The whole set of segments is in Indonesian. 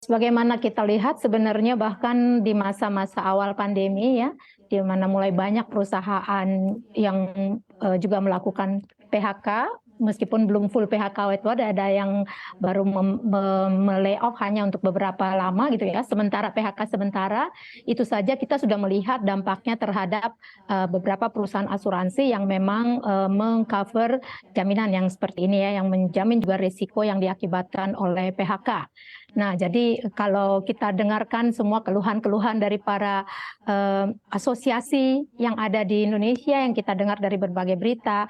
Sebagaimana kita lihat sebenarnya bahkan di masa-masa awal pandemi ya, di mana mulai banyak perusahaan yang juga melakukan PHK, meskipun belum full PHK itu ada yang baru me-layoff hanya untuk beberapa lama gitu ya. Sementara PHK sementara itu saja kita sudah melihat dampaknya terhadap beberapa perusahaan asuransi yang memang mengcover jaminan yang seperti ini ya, yang menjamin juga risiko yang diakibatkan oleh PHK. Nah, jadi kalau kita dengarkan semua keluhan-keluhan dari para asosiasi yang ada di Indonesia, yang kita dengar dari berbagai berita,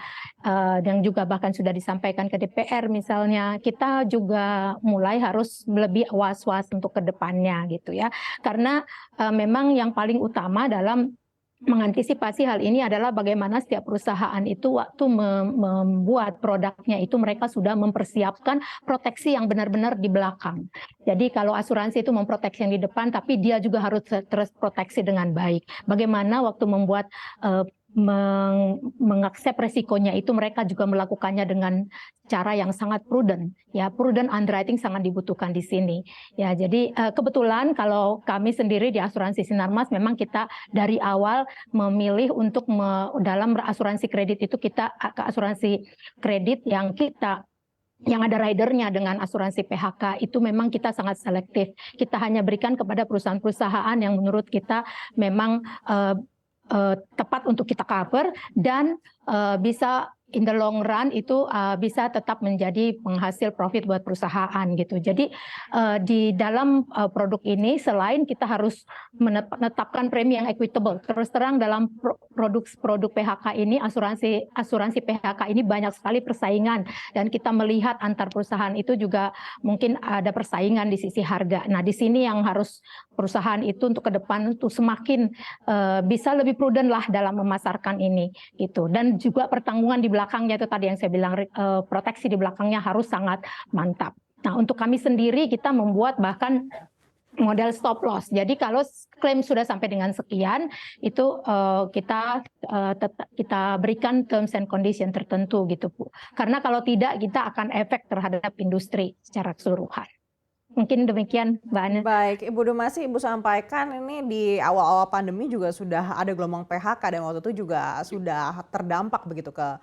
dan juga bahkan sudah disampaikan ke DPR misalnya, kita juga mulai harus lebih was-was untuk ke depannya gitu ya. Karena memang yang paling utama dalam mengantisipasi hal ini adalah bagaimana setiap perusahaan itu waktu membuat produknya itu mereka sudah mempersiapkan proteksi yang benar-benar di belakang. Jadi kalau asuransi itu memproteksi yang di depan, tapi dia juga harus terus proteksi dengan baik. Bagaimana waktu membuat mengaksep resikonya itu mereka juga melakukannya dengan cara yang sangat prudent ya, prudent underwriting sangat dibutuhkan di sini ya. Jadi kebetulan kalau kami sendiri di asuransi Sinarmas memang kita dari awal memilih untuk dalam asuransi kredit itu kita ke asuransi kredit yang ada ridernya dengan asuransi PHK itu memang kita sangat selektif. Kita hanya berikan kepada perusahaan-perusahaan yang menurut kita memang tepat untuk kita cover dan bisa in the long run itu bisa tetap menjadi penghasil profit buat perusahaan gitu. Jadi di dalam produk ini selain kita harus menetapkan premi yang equitable, terus terang dalam produk PHK ini asuransi PHK ini banyak sekali persaingan dan kita melihat antar perusahaan itu juga mungkin ada persaingan di sisi harga. Nah, di sini yang harus perusahaan itu untuk ke depan itu semakin bisa lebih prudent lah dalam memasarkan ini gitu. Dan juga pertanggungan di belakangnya itu tadi yang saya bilang proteksi di belakangnya harus sangat mantap. Nah, untuk kami sendiri kita membuat bahkan model stop loss. Jadi kalau klaim sudah sampai dengan sekian itu kita berikan terms and condition tertentu gitu Bu. Karena kalau tidak kita akan efek terhadap industri secara keseluruhan. Mungkin demikian Mbak Ana. Baik, Ibu Dumasi, Ibu sampaikan ini di awal-awal pandemi juga sudah ada gelombang PHK dan waktu itu juga sudah terdampak begitu ke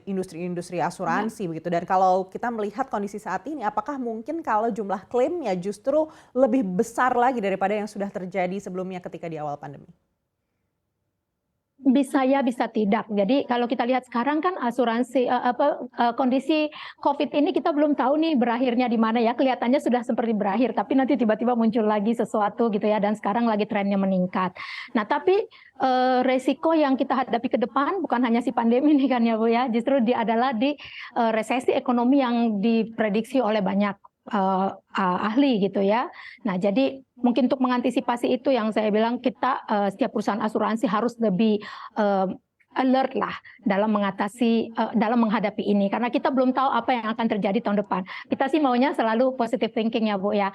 industri-industri asuransi begitu. Dan kalau kita melihat kondisi saat ini, apakah mungkin kalau jumlah klaimnya justru lebih besar lagi daripada yang sudah terjadi sebelumnya ketika di awal pandemi? Bisa ya, bisa tidak. Jadi kalau kita lihat sekarang kan asuransi kondisi COVID ini kita belum tahu nih berakhirnya di mana ya. Kelihatannya sudah seperti berakhir, tapi nanti tiba-tiba muncul lagi sesuatu gitu ya. Dan sekarang lagi trennya meningkat. Nah, tapi resiko yang kita hadapi ke depan bukan hanya si pandemi nih kan ya Bu ya. Justru adalah di resesi ekonomi yang diprediksi oleh banyak ahli gitu ya. Nah, jadi mungkin untuk mengantisipasi itu yang saya bilang kita setiap perusahaan asuransi harus lebih alert lah dalam menghadapi ini karena kita belum tahu apa yang akan terjadi tahun depan. Kita sih maunya selalu positive thinking ya Bu ya,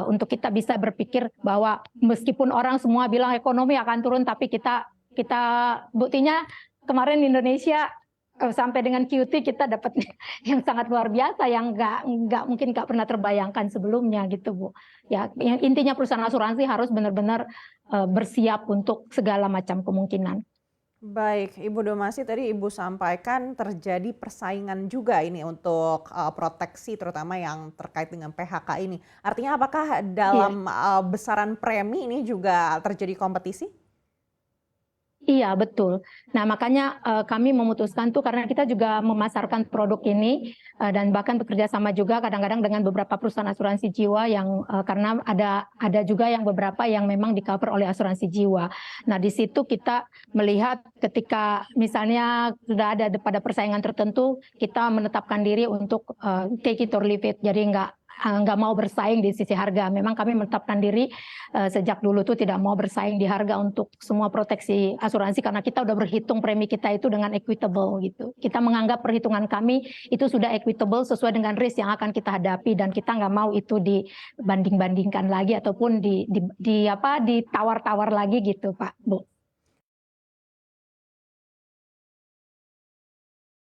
untuk kita bisa berpikir bahwa meskipun orang semua bilang ekonomi akan turun, tapi kita buktinya kemarin di Indonesia sampai dengan QT kita dapat yang sangat luar biasa yang mungkin nggak pernah terbayangkan sebelumnya gitu Bu. Ya, yang intinya perusahaan asuransi harus benar-benar bersiap untuk segala macam kemungkinan. Baik, Ibu Dumasi, tadi Ibu sampaikan terjadi persaingan juga ini untuk proteksi terutama yang terkait dengan PHK ini. Artinya apakah dalam besaran premi ini juga terjadi kompetisi? Iya, betul. Nah, makanya kami memutuskan tuh karena kita juga memasarkan produk ini dan bahkan bekerja sama juga kadang-kadang dengan beberapa perusahaan asuransi jiwa yang karena ada juga yang beberapa yang memang di-cover oleh asuransi jiwa. Nah, di situ kita melihat ketika misalnya sudah ada pada persaingan tertentu, kita menetapkan diri untuk take it or leave it. Jadi nggak mau bersaing di sisi harga. Memang kami menetapkan diri sejak dulu tuh tidak mau bersaing di harga untuk semua proteksi asuransi karena kita udah berhitung premi kita itu dengan equitable gitu. Kita menganggap perhitungan kami itu sudah equitable sesuai dengan risk yang akan kita hadapi dan kita nggak mau itu dibanding-bandingkan lagi ataupun ditawar-tawar lagi gitu Pak Bu.